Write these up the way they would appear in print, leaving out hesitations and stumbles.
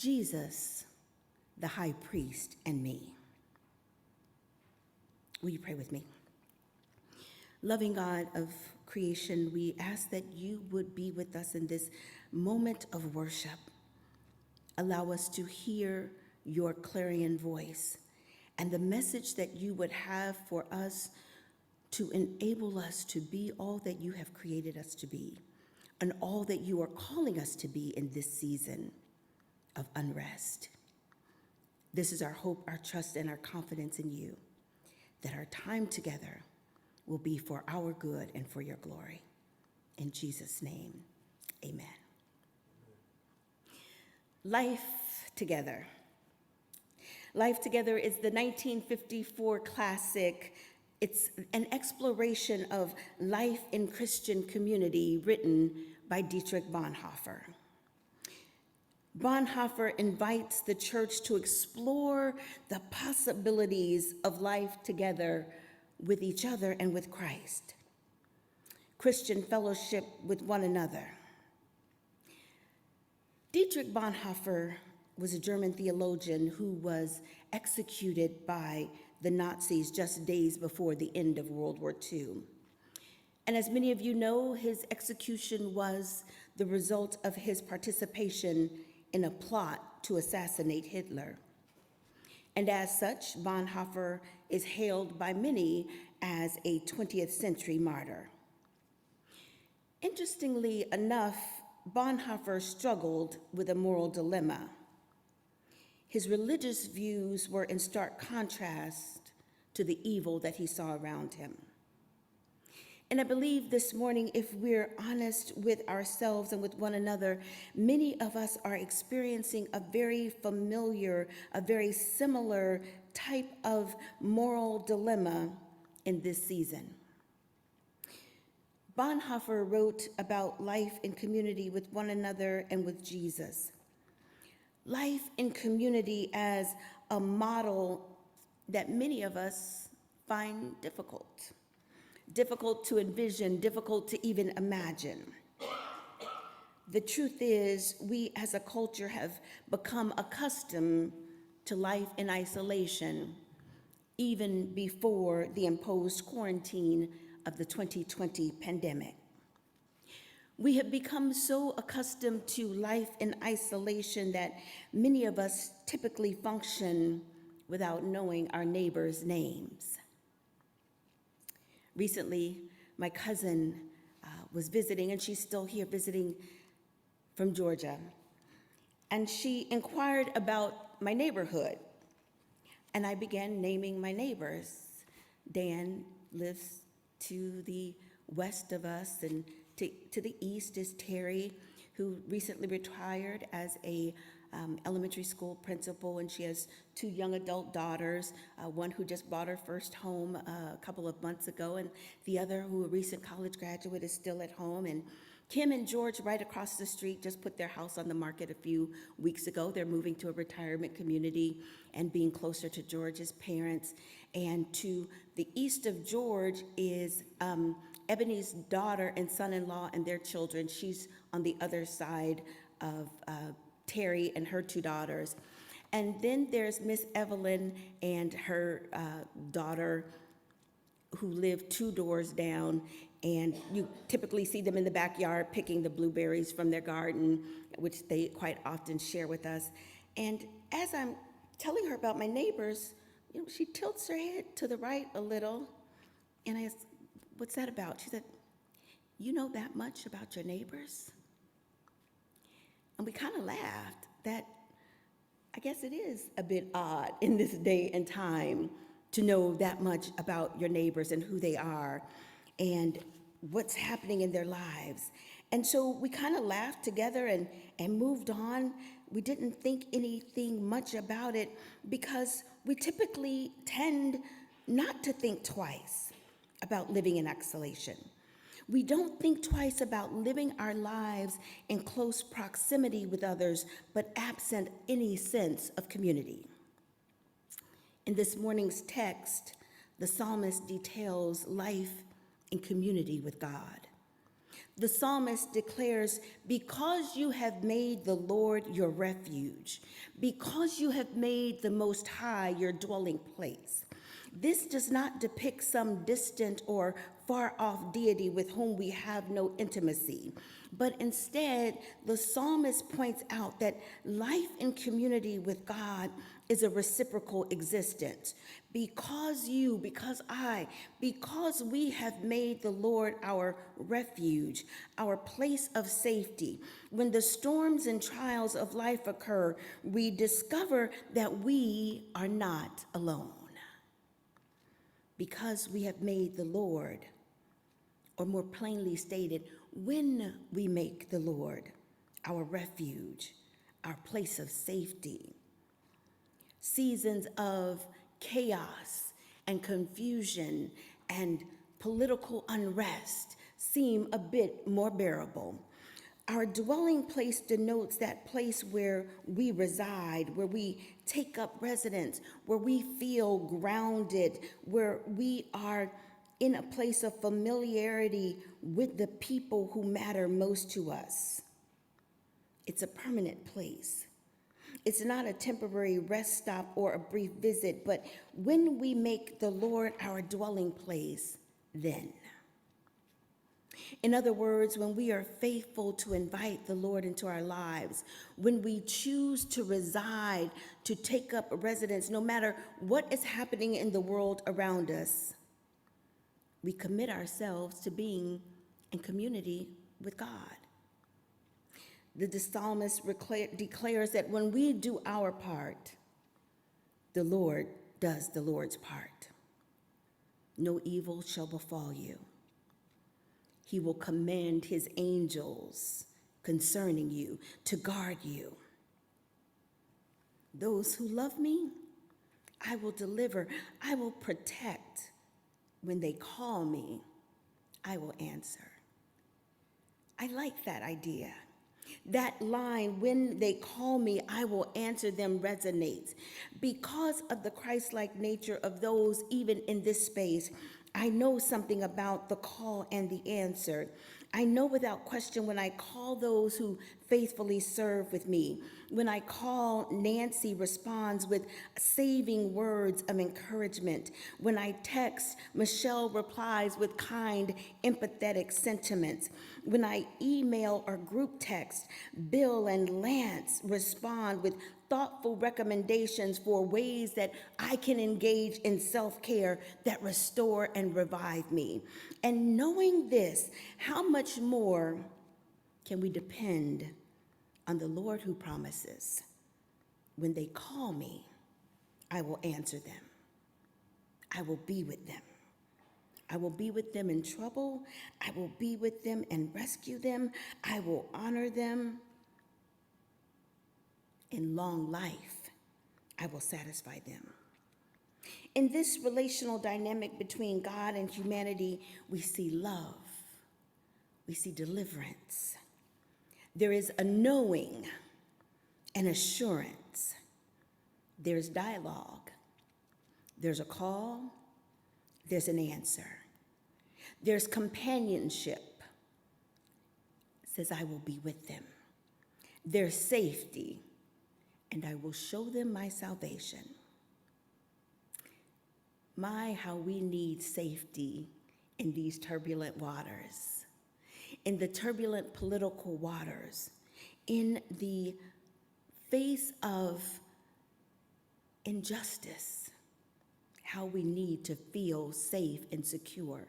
Jesus, the high priest, and me. Will you pray with me? Loving God of creation, we ask that you would be with us in this moment of worship. Allow us to hear your clarion voice and the message that you would have for us to enable us to be all that you have created us to be and all that you are calling us to be in this season of unrest. This is our hope, our trust, and our confidence in you, that our time together will be for our good and for your glory. In Jesus' name, amen. Life Together. Life Together is the 1954 classic. It's an exploration of life in Christian community written by Dietrich Bonhoeffer. Bonhoeffer invites the church to explore the possibilities of life together with each other and with Christ. Christian fellowship with one another. Dietrich Bonhoeffer was a German theologian who was executed by the Nazis just days before the end of World War II. And as many of you know, his execution was the result of his participation in a plot to assassinate Hitler. And as such, Bonhoeffer is hailed by many as a 20th century martyr. Interestingly enough, Bonhoeffer struggled with a moral dilemma. His religious views were in stark contrast to the evil that he saw around him. And I believe this morning, if we're honest with ourselves and with one another, many of us are experiencing a very familiar, a very similar type of moral dilemma in this season. Bonhoeffer wrote about life in community with one another and with Jesus. Life in community as a model that many of us find difficult to envision, difficult to even imagine. The truth is, we as a culture have become accustomed to life in isolation, even before the imposed quarantine of the 2020 pandemic. We have become so accustomed to life in isolation that many of us typically function without knowing our neighbors' names. Recently, my cousin was visiting, and she's still here visiting from Georgia. And she inquired about my neighborhood. And I began naming my neighbors. Dan lives to the west of us, and to the east is Terry, who recently retired as a elementary school principal, and she has 2 young adult daughters, one who just bought her first home a couple of months ago, and the other, who a recent college graduate, is still at home. And Kim and George, right across the street, just put their house on the market a few weeks ago. They're moving to a retirement community and being closer to George's parents. And to the east of George is Ebony's daughter and son-in-law and their children. She's on the other side of Terry and her 2 daughters. And then there's Miss Evelyn and her daughter, who live 2 doors down, and you typically see them in the backyard picking the blueberries from their garden, which they quite often share with us. And as I'm telling her about my neighbors, she tilts her head to the right a little, and I asked, "What's that about?" She said, "You know that much about your neighbors?" And we kind of laughed. That, I guess it is a bit odd in this day and time to know that much about your neighbors and who they are and what's happening in their lives. And so we kind of laughed together and moved on. We didn't think anything much about it because we typically tend not to think twice about living in isolation. We don't think twice about living our lives in close proximity with others, but absent any sense of community. In this morning's text, the psalmist details life in community with God. The psalmist declares, because you have made the Lord your refuge, because you have made the Most High your dwelling place. This does not depict some distant or far-off deity with whom we have no intimacy, but instead, the psalmist points out that life in community with God is a reciprocal existence. Because we have made the Lord our refuge, our place of safety, when the storms and trials of life occur, we discover that we are not alone. Because we have made the Lord, or more plainly stated, when we make the Lord our refuge, our place of safety, seasons of chaos and confusion and political unrest seem a bit more bearable. Our dwelling place denotes that place where we reside, where we take up residence, where we feel grounded, where we are in a place of familiarity with the people who matter most to us. It's a permanent place. It's not a temporary rest stop or a brief visit, but when we make the Lord our dwelling place, then. In other words, when we are faithful to invite the Lord into our lives, when we choose to reside, to take up residence, no matter what is happening in the world around us, we commit ourselves to being in community with God. The psalmist declares that when we do our part, the Lord does the Lord's part. No evil shall befall you. He will command his angels concerning you to guard you. Those who love me, I will deliver. I will protect. When they call me, I will answer. I like that idea. That line, when they call me, I will answer them, resonates. Because of the Christ-like nature of those even in this space, I know something about the call and the answer. I know without question when I call those who faithfully serve with me. When I call, Nancy responds with saving words of encouragement. When I text, Michelle replies with kind, empathetic sentiments. When I email or group text, Bill and Lance respond with thoughtful recommendations for ways that I can engage in self-care that restore and revive me. And knowing this, how much more can we depend on the Lord who promises, when they call me, I will answer them. I will be with them. I will be with them in trouble. I will be with them and rescue them. I will honor them. In long life, I will satisfy them. In this relational dynamic between God and humanity, we see love. We see deliverance. There is a knowing and assurance. There's dialogue. There's a call. There's an answer. There's companionship. It says, I will be with them. There's safety, and I will show them my salvation. My, how we need safety in these turbulent waters, in the turbulent political waters, in the face of injustice, how we need to feel safe and secure.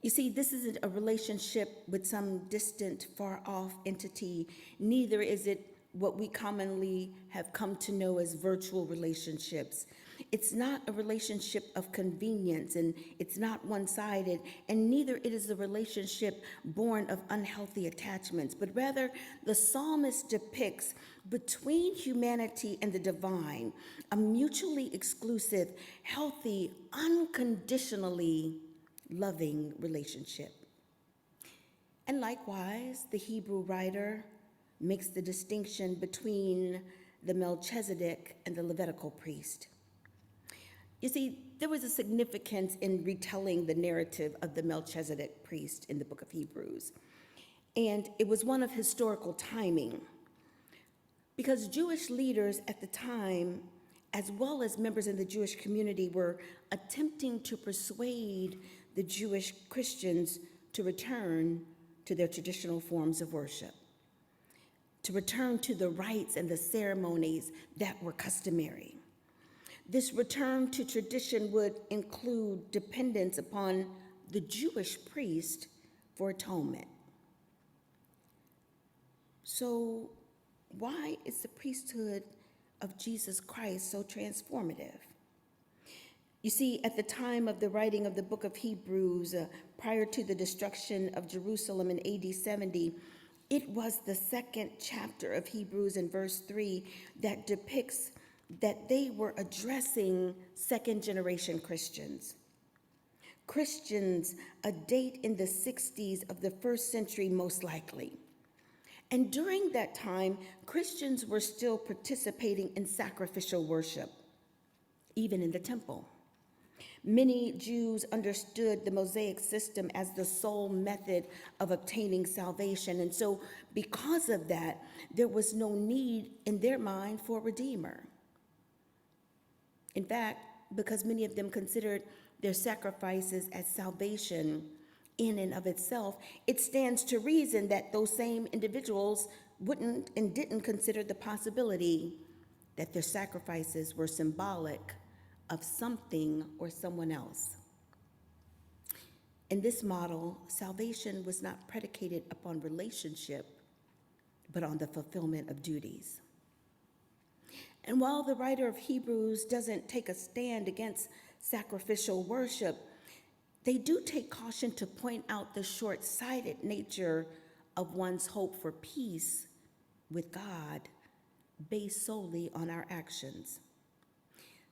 You see, this isn't a relationship with some distant, far-off entity. Neither is it what we commonly have come to know as virtual relationships. It's not a relationship of convenience, and it's not one-sided, and neither it is a relationship born of unhealthy attachments, but rather the psalmist depicts between humanity and the divine a mutually exclusive, healthy, unconditionally loving relationship. And likewise, the Hebrew writer makes the distinction between the Melchizedek and the Levitical priest. You see, there was a significance in retelling the narrative of the Melchizedek priest in the book of Hebrews. And it was one of historical timing, because Jewish leaders at the time, as well as members in the Jewish community, were attempting to persuade the Jewish Christians to return to their traditional forms of worship, to return to the rites and the ceremonies that were customary. This return to tradition would include dependence upon the Jewish priest for atonement. So, why is the priesthood of Jesus Christ so transformative? You see, at the time of the writing of the book of Hebrews, prior to the destruction of Jerusalem in AD 70, it was the second chapter of Hebrews in verse 3 that depicts that they were addressing second-generation Christians. Christians, a date in the 60s of the first century most likely. And during that time, Christians were still participating in sacrificial worship, even in the temple. Many Jews understood the Mosaic system as the sole method of obtaining salvation. And so because of that, there was no need in their mind for a redeemer. In fact, because many of them considered their sacrifices as salvation in and of itself, it stands to reason that those same individuals wouldn't and didn't consider the possibility that their sacrifices were symbolic of something or someone else. In this model, salvation was not predicated upon relationship, but on the fulfillment of duties. And while the writer of Hebrews doesn't take a stand against sacrificial worship, they do take caution to point out the short-sighted nature of one's hope for peace with God based solely on our actions.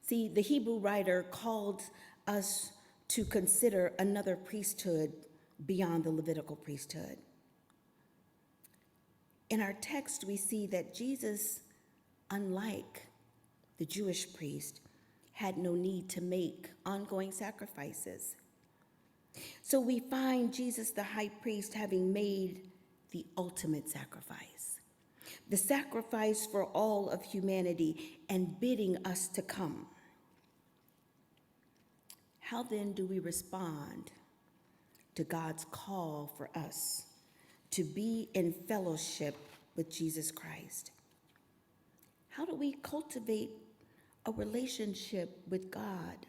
See, the Hebrew writer called us to consider another priesthood beyond the Levitical priesthood. In our text, we see that Jesus, unlike the Jewish priest, had no need to make ongoing sacrifices. So we find Jesus, the high priest, having made the ultimate sacrifice, the sacrifice for all of humanity, and bidding us to come. How then do we respond to God's call for us to be in fellowship with Jesus Christ? How do we cultivate a relationship with God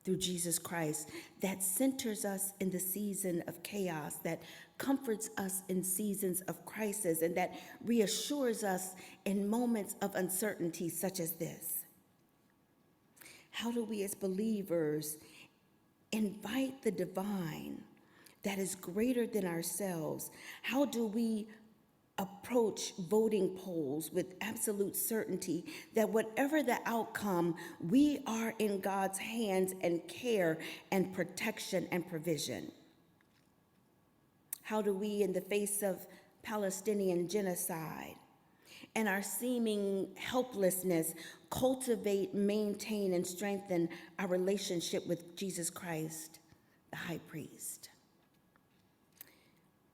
through Jesus Christ that centers us in the season of chaos, that comforts us in seasons of crisis, and that reassures us in moments of uncertainty such as this? How do we as believers invite the divine that is greater than ourselves? How do we approach voting polls with absolute certainty that whatever the outcome, we are in God's hands and care and protection and provision? How do we, in the face of Palestinian genocide and our seeming helplessness, cultivate, maintain, and strengthen our relationship with Jesus Christ, the high priest?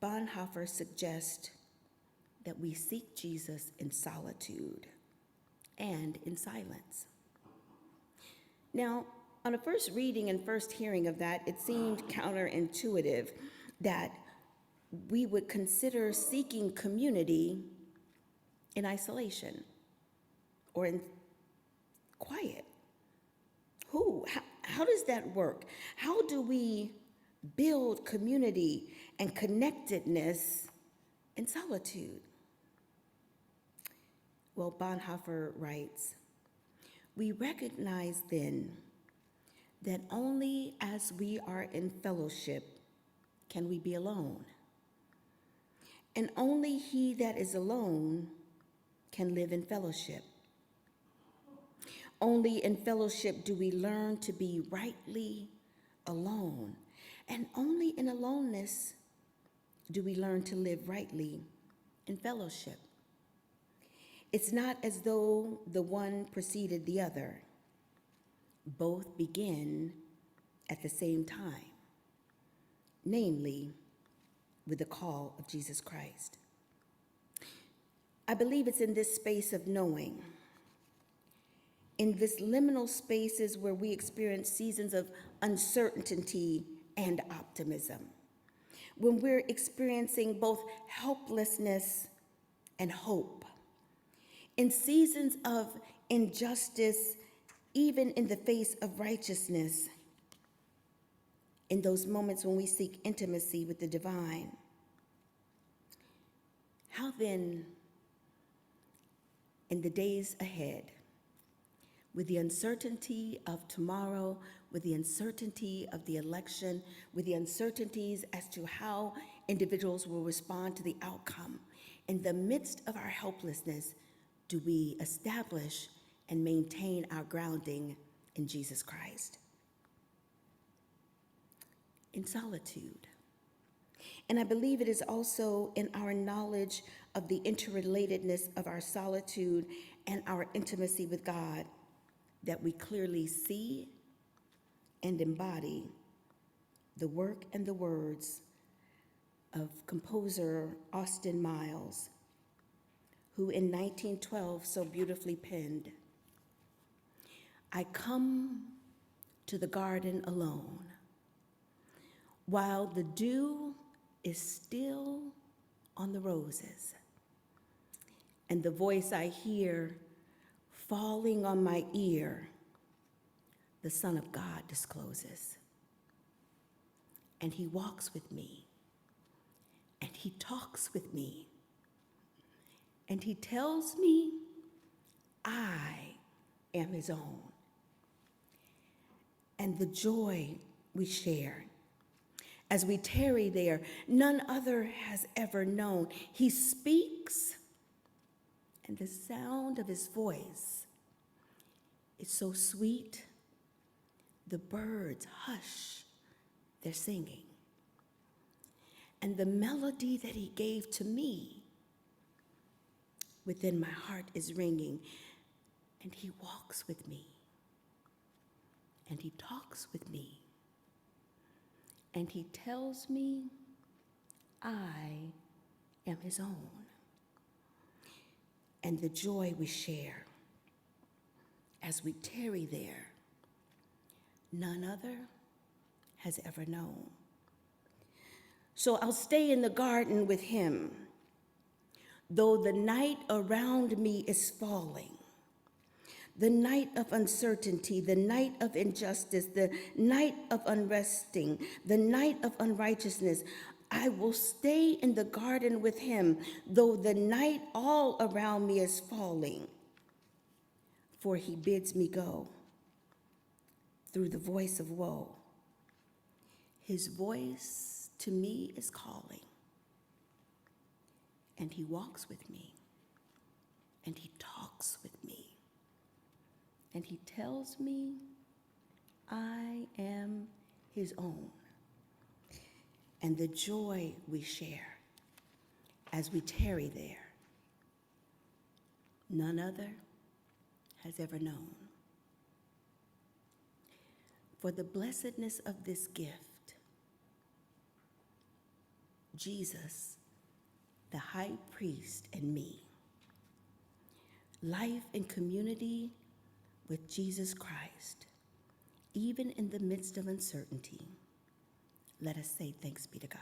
Bonhoeffer suggests that we seek Jesus in solitude and in silence. Now, on a first reading and first hearing of that, it seemed counterintuitive that we would consider seeking community in isolation or in quiet. How does that work? How do we build community and connectedness in solitude? Well, Bonhoeffer writes, "We recognize then that only as we are in fellowship can we be alone. And only he that is alone can live in fellowship. Only in fellowship do we learn to be rightly alone. And only in aloneness do we learn to live rightly in fellowship. It's not as though the one preceded the other, both begin at the same time, namely with the call of Jesus Christ. I believe it's in this space of knowing, in this liminal spaces where we experience seasons of uncertainty and optimism, when we're experiencing both helplessness and hope, in seasons of injustice, even in the face of righteousness, in those moments when we seek intimacy with the divine. How then, in the days ahead, with the uncertainty of tomorrow, with the uncertainty of the election, with the uncertainties as to how individuals will respond to the outcome, in the midst of our helplessness, do we establish and maintain our grounding in Jesus Christ? In solitude. And I believe it is also in our knowledge of the interrelatedness of our solitude and our intimacy with God that we clearly see and embody the work and the words of composer Austin Miles, who in 1912 so beautifully penned, "I come to the garden alone, while the dew is still on the roses, and the voice I hear falling on my ear, the Son of God discloses. And he walks with me, and he talks with me, and he tells me I am his own. And the joy we share as we tarry there, none other has ever known. He speaks, and the sound of his voice is so sweet, the birds hush their singing. And the melody that he gave to me within my heart is ringing, and he walks with me, and he talks with me, and he tells me I am his own. And the joy we share as we tarry there, none other has ever known. So I'll stay in the garden with him, though the night around me is falling, the night of uncertainty, the night of injustice, the night of unresting, the night of unrighteousness. I will stay in the garden with him, though the night all around me is falling, for he bids me go through the voice of woe. His voice to me is calling, and he walks with me, and he talks with me, and he tells me I am his own. And the joy we share as we tarry there, none other has ever known. For the blessedness of this gift, Jesus, the high priest, and me, life in community with Jesus Christ, even in the midst of uncertainty, let us say thanks be to God.